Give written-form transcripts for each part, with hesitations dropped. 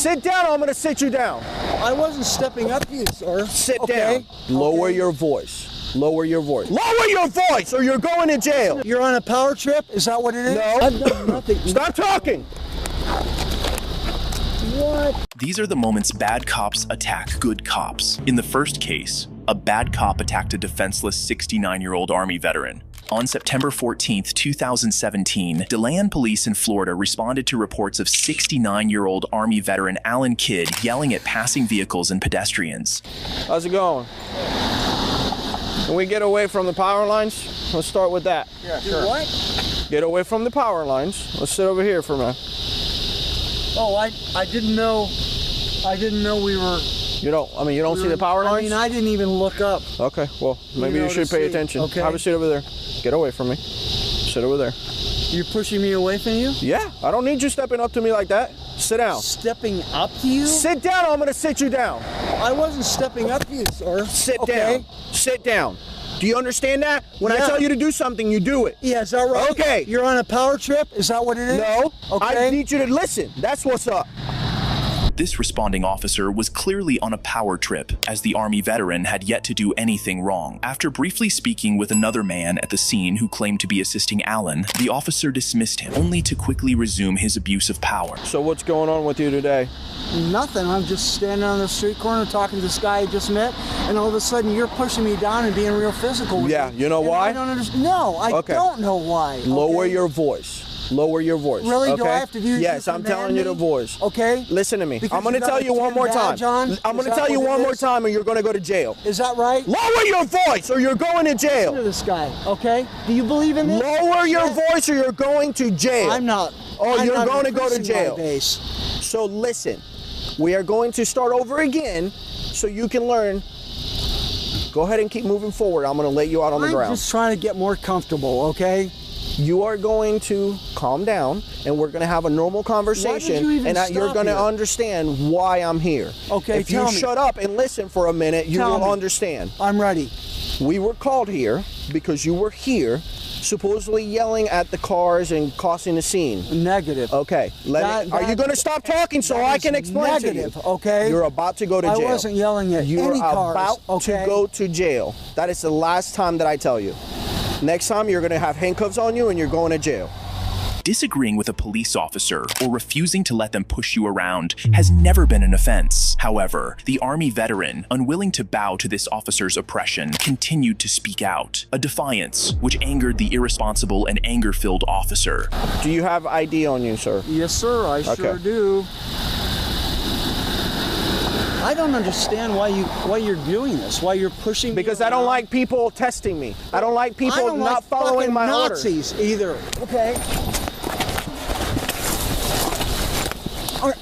Sit down, or I'm gonna sit you down. I wasn't stepping up to you, sir. Sit down. Lower your voice. Lower your voice. Lower your voice, or you're going to jail. You're on a power trip? Is that what it is? No. I've done nothing. Stop talking. What? These are the moments bad cops attack good cops. In the first case, a bad cop attacked a defenseless 69-year-old Army veteran. On September 14, 2017, DeLand police in Florida responded to reports of 69-year-old Army veteran Alan Kidd yelling at passing vehicles and pedestrians. How's it going? Can we get away from the power lines? Let's start with that. Yeah, sure. What? Get away from the power lines. Let's sit over here for a minute. Oh, I didn't know we were... You don't see the power lines? I mean, I didn't even look up. Okay, well, maybe you should pay attention. Okay. Have a seat over there. Get away from me. Sit over there. You're pushing me away from you? Yeah, I don't need you stepping up to me like that. Sit down. Stepping up to you? Sit down, or I'm gonna sit you down. I wasn't stepping up to you, sir. Sit down. Sit down. Do you understand that? When I tell you to do something, you do it. Yeah, is that right? Okay. You're on a power trip? Is that what it is? No. Okay. I need you to listen. That's what's up. This responding officer was clearly on a power trip, as the Army veteran had yet to do anything wrong. After briefly speaking with another man at the scene who claimed to be assisting Alan, the officer dismissed him, only to quickly resume his abuse of power. So what's going on with you today? Nothing. I'm just standing on the street corner talking to this guy I just met, and all of a sudden you're pushing me down and being real physical with me. You know why? I don't understand. No, I don't know why. Lower your voice. Lower your voice. Really? Okay? Do I have to do this? Yes, I'm telling you the voice. Okay. Listen to me. Because I'm going to tell you one more time. I'm going to tell you one more time, and you're going to go to jail. Is that right? Lower your voice, or you're going to jail. Listen to this guy. Okay. Do you believe in this? Lower your voice, or you're going to jail. I'm not. Oh, you're going to go to increasing jail. my base. So listen, we are going to start over again, so you can learn. Go ahead and keep moving forward. I'm going to lay you out on the ground. I'm just trying to get more comfortable. Okay. You are going to calm down, and we're going to have a normal conversation, you're going to understand why I'm here. Okay, if you shut up and listen for a minute, you will understand. I'm ready. We were called here because you were here, supposedly yelling at the cars and causing a scene. Negative. Okay. Are you going to stop talking so I can explain to you? Okay. You're about to go to jail. I wasn't yelling at any cars. You're about to go to jail. That is the last time that I tell you. Next time, you're going to have handcuffs on you and you're going to jail. Disagreeing with a police officer or refusing to let them push you around has never been an offense. However, the Army veteran, unwilling to bow to this officer's oppression, continued to speak out, a defiance which angered the irresponsible and anger-filled officer. Do you have ID on you, sir? Yes, sir, I sure do. I don't understand why you're doing this, why you're pushing me Because I don't like people testing me. I don't like people not following my orders. Nazis either. Okay.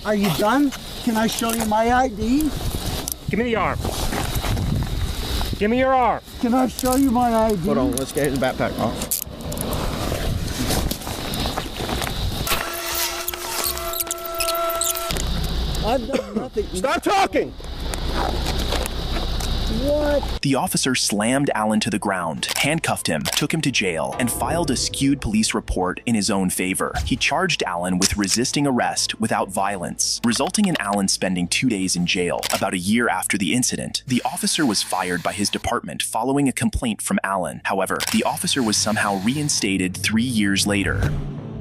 Are you done? Can I show you my ID? Give me the arm. Give me your arm. Can I show you my ID? Hold on, let's get his backpack off. I've done nothing. Stop talking! What? The officer slammed Alan to the ground, handcuffed him, took him to jail, and filed a skewed police report in his own favor. He charged Alan with resisting arrest without violence, resulting in Alan spending 2 days in jail. About a year after the incident, the officer was fired by his department following a complaint from Alan. However, the officer was somehow reinstated 3 years later.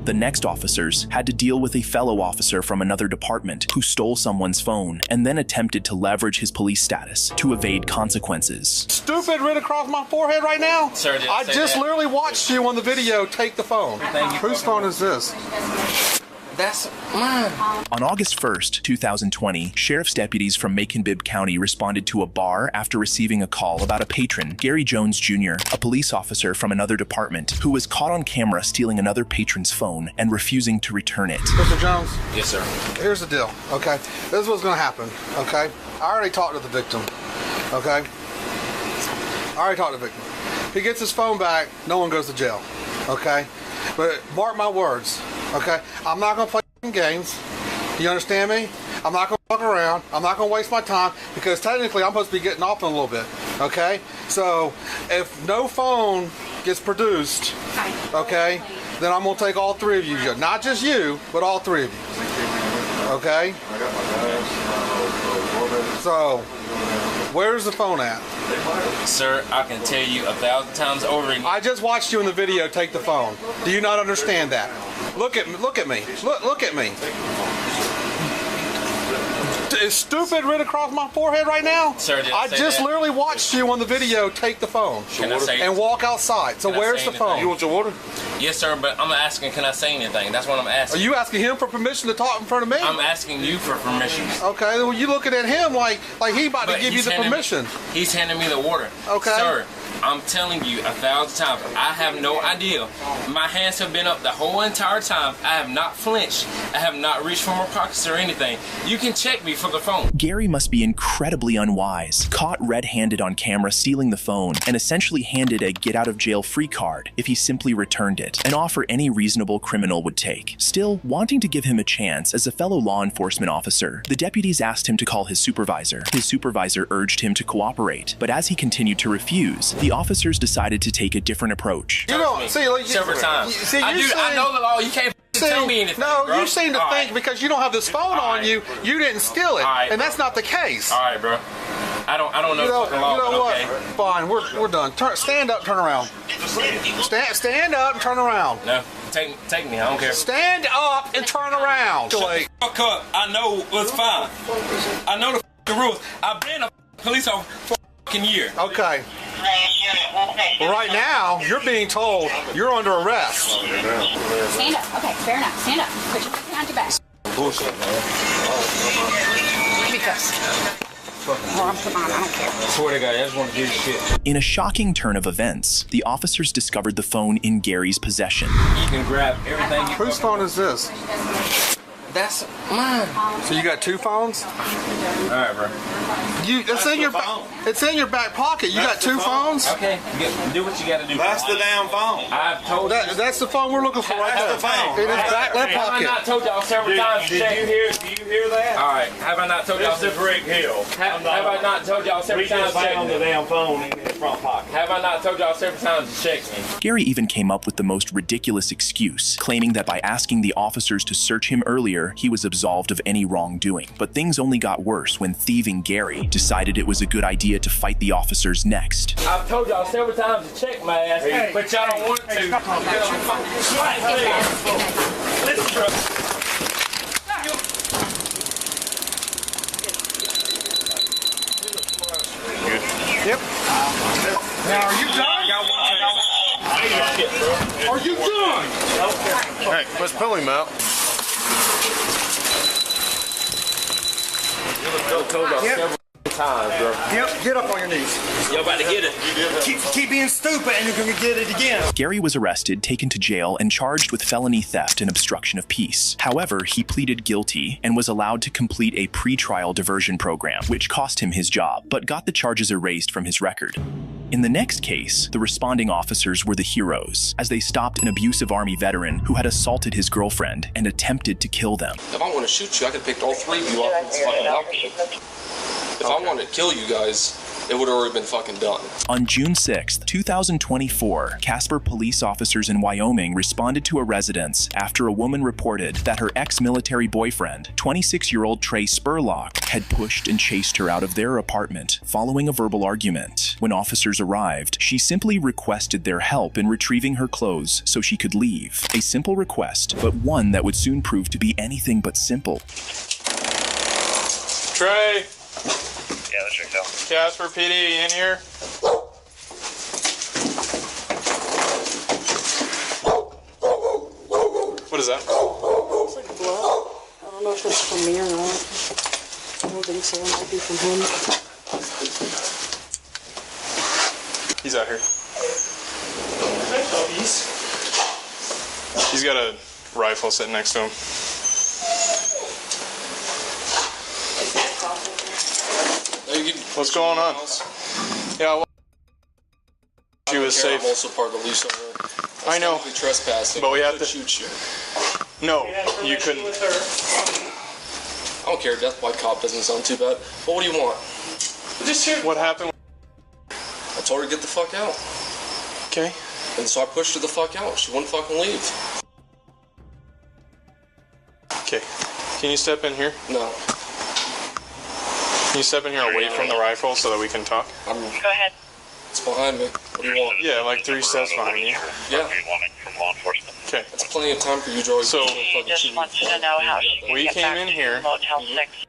The next officers had to deal with a fellow officer from another department who stole someone's phone and then attempted to leverage his police status to evade consequences. Stupid written across my forehead right now? Sir, I just literally watched you on the video take the phone. Thank you. Whose phone is this? That's mine. On August 1st, 2020, sheriff's deputies from Macon-Bibb County responded to a bar after receiving a call about a patron, Gary Jones Jr., a police officer from another department, who was caught on camera stealing another patron's phone and refusing to return it. Mr. Jones? Yes, sir. Here's the deal, okay? This is what's gonna happen, okay? I already talked to the victim, okay? I already talked to the victim. If he gets his phone back, no one goes to jail, okay? But mark my words, okay? I'm not gonna play games. You understand me? I'm not gonna fuck around. I'm not gonna waste my time because technically I'm supposed to be getting off in a little bit, okay? So if no phone gets produced, okay, then I'm gonna take all three of you, not just you, but all three of you, okay? So, where's the phone at? Sir, I can tell you 1,000 times over. I just watched you in the video take the phone. Do you not understand that? Look at me. Look at me. Look at me. Is stupid written across my forehead right now? Sir, did I just that? literally watched you on the video take the phone and walk outside. So where's the phone? You want your water? Yes, sir, but I'm asking, can I say anything? That's what I'm asking. Are you asking him for permission to talk in front of me? I'm asking you for permission. Okay, well, you looking at him like he about to give you the permission. He's handing me the water. Okay. Sir, I'm telling you 1,000 times, I have no idea. My hands have been up the whole entire time. I have not flinched. I have not reached for my pockets or anything. You can check me for the phone. Gary must be incredibly unwise, caught red-handed on camera stealing the phone, and essentially handed a get-out-of-jail-free card if he simply returned it, an offer any reasonable criminal would take. Still, wanting to give him a chance as a fellow law enforcement officer, the deputies asked him to call his supervisor. His supervisor urged him to cooperate, but as he continued to refuse, the officers decided to take a different approach. You don't see, like, several times. I know the law. You can't tell me anything. No, bro. you seem to think because you don't have this phone on you, you didn't steal it, and that's not the case. All right, bro. I don't know the law. You know what? Okay. Fine, we're done. Stand up, turn around. Stand up and turn around. No, take me. I don't care. Stand up and turn around. Fuck up. I know what's fine. I know the rules. I've been a police officer for a year. Okay. Well, right now, you're being told you're under arrest. Stand up. Okay, fair enough. Stand up. Put your hands behind your back. Bullshit, man. Give me cuffs. Well, come on, I don't care. I swear to God, I just want to give you shit. In a shocking turn of events, the officers discovered the phone in Gary's possession. You can grab everything. Whose phone is this? That's mine. So you got two phones? All right, bro. It's in your back pocket. You got two phones? Okay, do what you got to do. That's the damn phone. I've told you. That's the phone we're looking for right there. That's the phone. In his back left Have I pocket. not told y'all several times? Do you hear that? All right. Have I not told y'all? This is Rick Hill. Have I not told y'all several We times? just found the damn phone in his front pocket. Have I not told y'all several times to check me? Gary even came up with the most ridiculous excuse, claiming that by asking the officers to search him earlier, he was absolved of any wrongdoing. But things only got worse when thieving Gary decided it was a good idea to fight the officers next. I've told y'all several times to check my ass, but y'all don't want to. Listen, bro. Yep. Now, are you done? Are you done? Hey, let's pull him out. Several times, bro. Yep, get up on your knees. Y'all about to get it. Keep being stupid and you're going to get it again. Gary was arrested, taken to jail, and charged with felony theft and obstruction of peace. However, he pleaded guilty and was allowed to complete a pre-trial diversion program, which cost him his job, but got the charges erased from his record. In the next case, the responding officers were the heroes, as they stopped an abusive Army veteran who had assaulted his girlfriend and attempted to kill them. If I want to shoot you, I could pick all three of you off this fucking balcony. If I wanted to kill you guys, it would have already been fucking done. On June 6, 2024, Casper police officers in Wyoming responded to a residence after a woman reported that her ex-military boyfriend, 26-year-old Trey Spurlock, had pushed and chased her out of their apartment following a verbal argument. When officers arrived, she simply requested their help in retrieving her clothes so she could leave. A simple request, but one that would soon prove to be anything but simple. Trey. Yeah, that's Rick Hill. Casper PD, in here? What is that? It's like blood. I don't know if it's from me or not. I don't think so. It might be from him. He's out here. He's got a rifle sitting next to him. What's going on? Yeah, well, she was safe. I'm also part of the lease owner. I know. Trespassing. But we have to shoot you. No, you couldn't. I don't care. Death by cop doesn't sound too bad. But what do you want? What happened? I told her to get the fuck out. Okay. And so I pushed her the fuck out. She wouldn't fucking leave. Okay. Can you step in here? No. Can you step in here away from the rifle so that we can talk? Go ahead. It's behind me. What do you want? Yeah, like 3 steps behind you. Yeah. Okay. That's plenty of time for you, Joey. So, she just wants to know how she can we get came back in to here, Motel 6.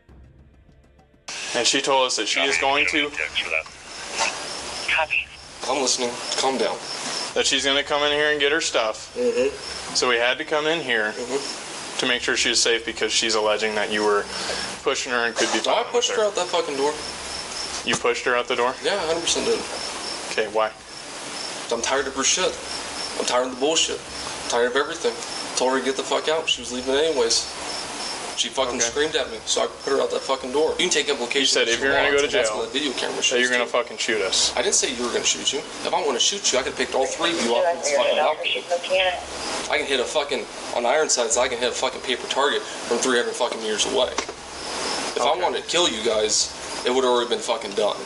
and she told us that she is going to... Copy. I'm listening. Calm down. That she's going to come in here and get her stuff. So we had to come in here to make sure she was safe because she's alleging that you were pushing her and could be... I pushed her out that fucking door. You pushed her out the door? Yeah, 100% did. Okay, why? I'm tired of her shit. I'm tired of the bullshit. I'm tired of everything. Told her to get the fuck out. She was leaving anyways. She fucking screamed at me, so I put her out that fucking door. You can take implications. You said if you're going to go to jail, that's what the video camera shows that you're going to fucking shoot us. I didn't say you were going to shoot you. If I want to shoot you, I could have picked all 3 of you off this fucking balcony. I can hit a fucking, on Ironsides, I can hit a fucking paper target from 300 fucking meters away. If I wanted to kill you guys, it would have already been fucking done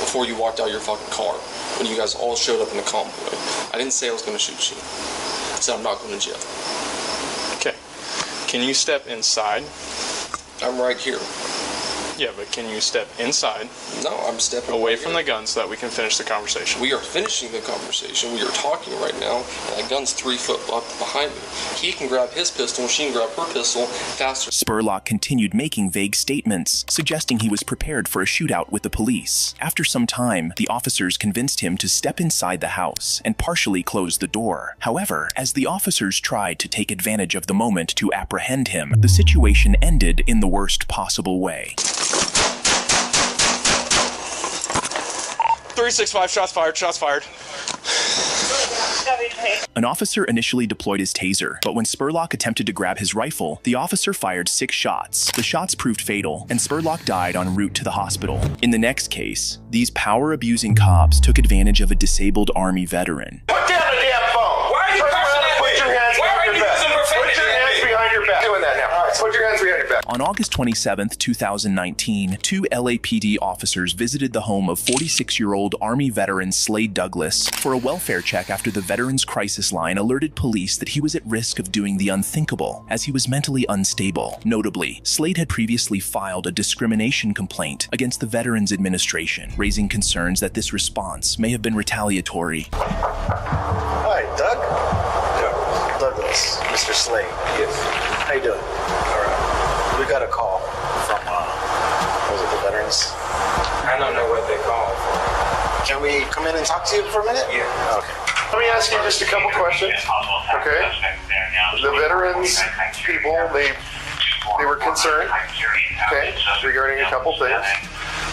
before you walked out your fucking car, when you guys all showed up in the convoy. I didn't say I was going to shoot you. I said I'm not going to jail. Okay. Can you step inside? I'm right here. Yeah, but can you step inside? No, I'm stepping away right from the gun so that we can finish the conversation. We are finishing the conversation. We are talking right now, and that gun's 3 foot up behind me. He can grab his pistol, and she can grab her pistol faster. Spurlock continued making vague statements, suggesting he was prepared for a shootout with the police. After some time, the officers convinced him to step inside the house and partially close the door. However, as the officers tried to take advantage of the moment to apprehend him, the situation ended in the worst possible way. 365, shots fired, shots fired. An officer initially deployed his taser, but when Spurlock attempted to grab his rifle, the officer fired 6 shots. The shots proved fatal, and Spurlock died en route to the hospital. In the next case, these power-abusing cops took advantage of a disabled Army veteran. Put down the damn phone! Why are you put your hands behind your back? Put your hands behind your back. Doing that now. All right, put your hands behind your back. On August 27, 2019, 2 LAPD officers visited the home of 46-year-old Army veteran Slade Douglas for a welfare check after the Veterans Crisis Line alerted police that he was at risk of doing the unthinkable, as he was mentally unstable. Notably, Slade had previously filed a discrimination complaint against the Veterans Administration, raising concerns that this response may have been retaliatory. Hi, Doug? Douglas, Mr. Slade. Yes. How you doing? All right. We got a call from, was it the Veterans? I don't know what they call it. Can we come in and talk to you for a minute? Yeah. Okay. Let me ask you just a couple questions, okay? The veterans people, they were concerned, okay, regarding a couple things.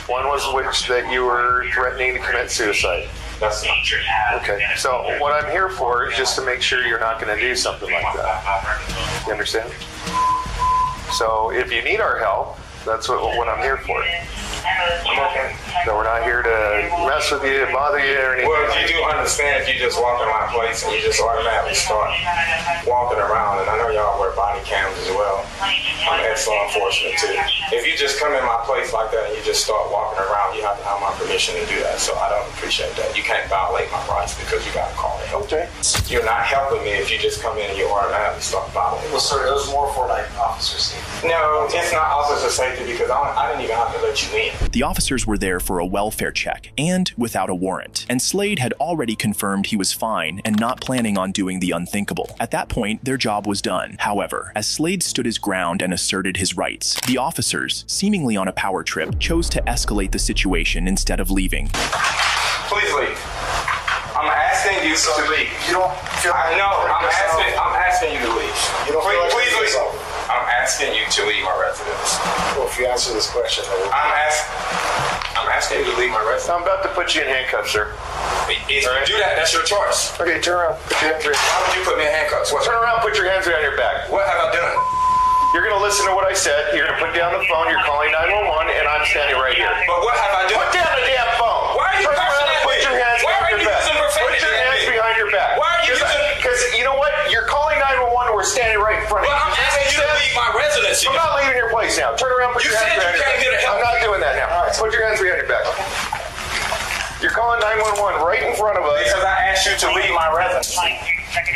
One was that you were threatening to commit suicide. That's not true. Okay, so what I'm here for is just to make sure you're not going to do something like that. You understand? So if you need our help, that's what I'm here for. I'm okay. So we're not here to mess with you, bother you, or anything. Well, you do understand if you just walk in my place and you just automatically start walking around, and I know y'all wear body cams as well. I'm ex-law enforcement too. If you just come in my place like that and you just start walking around, you have to have my permission to do that. So I don't appreciate that. You can't violate my rights because you got to call me help. Okay. You're not helping me if you just come in and you automatically start violating. Well, sir, it was more for like officer safety. No, it's not officer safety because I didn't even have to let you in. The officers were there for a welfare check, and without a warrant, and Slade had already confirmed he was fine and not planning on doing the unthinkable. At that point, their job was done. However, as Slade stood his ground and asserted his rights, the officers, seemingly on a power trip, chose to escalate the situation instead of leaving. Please leave. I'm asking you to leave. You don't feel I know. I'm asking you to leave. You don't feel like please leave. I'm asking you to leave my residence. Well, if you answer this question, I'm asking you to leave my residence. I'm about to put you in handcuffs, sir. If you do that, that's your choice. Okay, turn around. Put your hands behind. Why would you put me in handcuffs? What? Turn around. Put your hands behind your back. What have I done? You're going to listen to what I said. You're going to put down the phone. You're calling 911, and I'm standing right here. But what have I done? Put down the damn phone. Why are you turn around and put your hands behind your back. Put your hands behind your back. Why are you using? Because you know what? You're calling 911. We're standing right in front of you. Well, I'm asking you to leave my residence. I'm not leaving your place now. Turn around. Put your hands behind your back. I'm not doing that now. All right. Put your hands behind your back. You're calling 911 right in front of us. Because I asked you to leave my residence.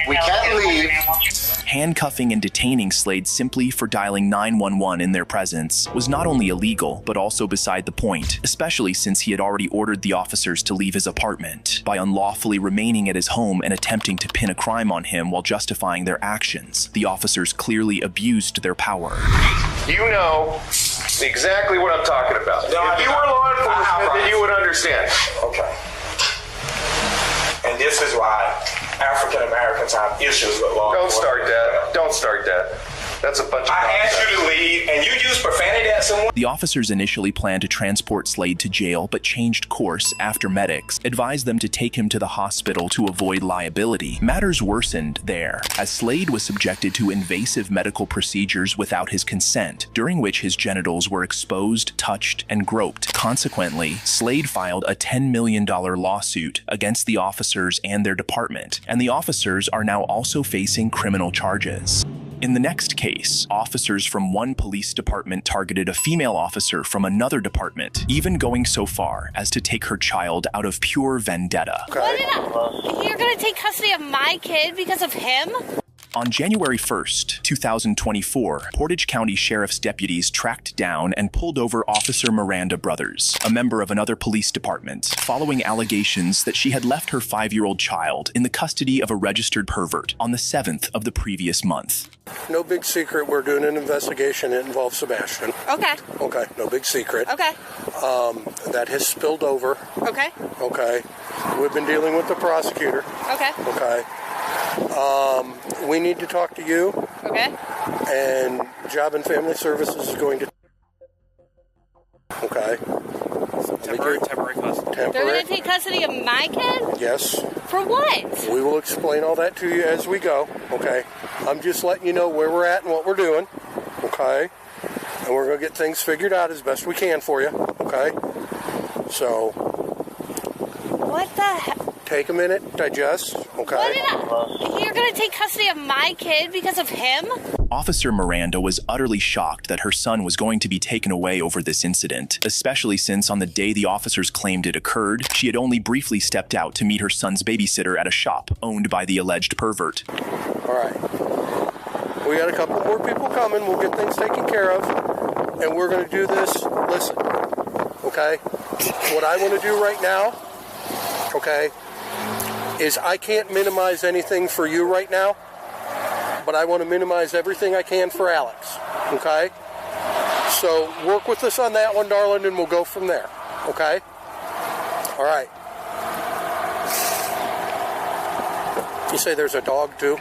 We can't leave. Handcuffing and detaining Slade simply for dialing 911 in their presence was not only illegal, but also beside the point, especially since he had already ordered the officers to leave his apartment. By unlawfully remaining at his home and attempting to pin a crime on him while justifying their actions, the officers clearly abused their power. You know exactly what I'm talking about. If you were law enforcement, then you would understand. Okay. And this is why African Americans have issues with law enforcement. Don't start that. Don't start that. That's a bunch of I nonsense. asked you to leave, and you use profanity at someone? The officers initially planned to transport Slade to jail, but changed course after medics advised them to take him to the hospital to avoid liability. Matters worsened there, as Slade was subjected to invasive medical procedures without his consent, during which his genitals were exposed, touched, and groped. Consequently, Slade filed a $10 million lawsuit against the officers and their department, and the officers are now also facing criminal charges. In the next case, officers from one police department targeted a female officer from another department, even going so far as to take her child out of pure vendetta. You're gonna take custody of my kid because of him? On January 1st, 2024, Portage County Sheriff's deputies tracked down and pulled over Officer Miranda Brothers, a member of another police department, following allegations that she had left her 5-year-old child in the custody of a registered pervert on the 7th of the previous month. No big secret, we're doing an investigation. It involves Sebastian. Okay. Okay, no big secret. Okay. That has spilled over. Okay. Okay. We've been dealing with the prosecutor. Okay. Okay. We need to talk to you. Okay. And Job and Family Services is going to... Okay. Temporary custody. They're going to take custody of my kid? Yes. For what? We will explain all that to you as we go. Okay. I'm just letting you know where we're at and what we're doing. Okay. And we're going to get things figured out as best we can for you. Okay. So... What the heck? Take a minute, digest, okay? You're gonna take custody of my kid because of him? Officer Miranda was utterly shocked that her son was going to be taken away over this incident, especially since on the day the officers claimed it occurred, she had only briefly stepped out to meet her son's babysitter at a shop owned by the alleged pervert. All right. We got a couple more people coming. We'll get things taken care of. And we're going to do this. Listen, okay? What I want to do right now, okay, is I can't minimize anything for you right now, but I want to minimize everything I can for Alex, okay? So work with us on that one, darling, and we'll go from there, okay? All right. You say there's a dog, too?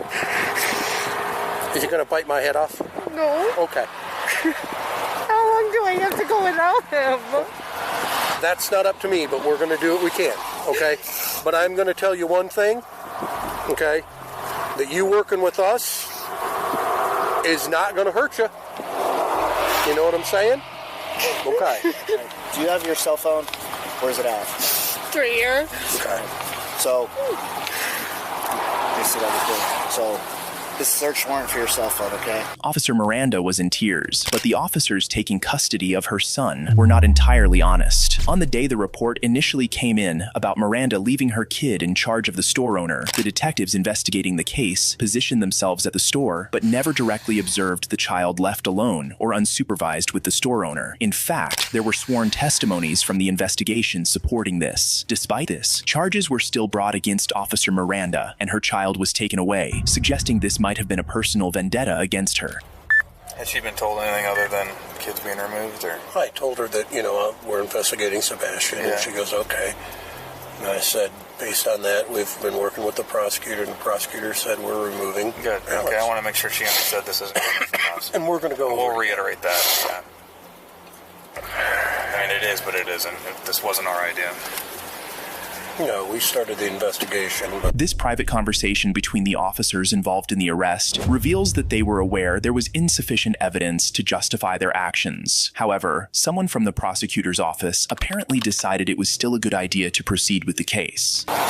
Is he going to bite my head off? No. Okay. How long do I have to go without him? That's not up to me, but we're going to do what we can, okay? But I'm going to tell you one thing, okay? That you working with us is not going to hurt you. You know what I'm saying? Okay. Do you have your cell phone? Where's it at? 3 years. Okay. So, let me see that before. So, this search warrant for your cell phone, okay? Officer Miranda was in tears, but the officers taking custody of her son were not entirely honest. On the day the report initially came in about Miranda leaving her kid in charge of the store owner, the detectives investigating the case positioned themselves at the store, but never directly observed the child left alone or unsupervised with the store owner. In fact, there were sworn testimonies from the investigation supporting this. Despite this, charges were still brought against Officer Miranda, and her child was taken away, suggesting this might have been a personal vendetta against her. Has she been told anything other than kids being removed, or? I told her that, we're investigating Sebastian, and she goes, okay. And I said, based on that, we've been working with the prosecutor, and the prosecutor said we're removing Good. Alex. Okay, I want to make sure she understood this isn't anything else. And we're going to go We'll reiterate that. Yeah. I mean, it is, but it isn't. This wasn't our idea. We started the investigation. This private conversation between the officers involved in the arrest reveals that they were aware there was insufficient evidence to justify their actions. However, someone from the prosecutor's office apparently decided it was still a good idea to proceed with the case. You're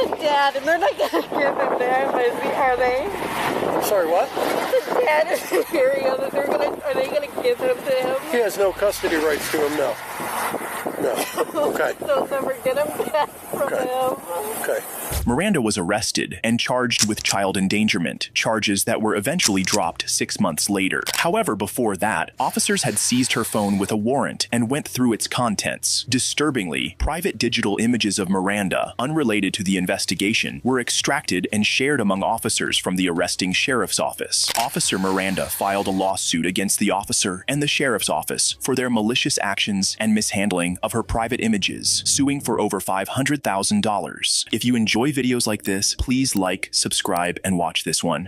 the dad, and they're not going to give him there, are they? I'm sorry, what? The dad in the area that are they going to give him to him? He has no custody rights to him, no. No. Okay. They'll never get him back from him. Okay. Miranda was arrested and charged with child endangerment, charges that were eventually dropped 6 months later. However, before that, officers had seized her phone with a warrant and went through its contents. Disturbingly, private digital images of Miranda, unrelated to the investigation, were extracted and shared among officers from the arresting sheriff's office. Officer Miranda filed a lawsuit against the officer and the sheriff's office for their malicious actions and mishandling of her private images, suing for over $500,000. If you enjoy videos like this, please like, subscribe, and watch this one.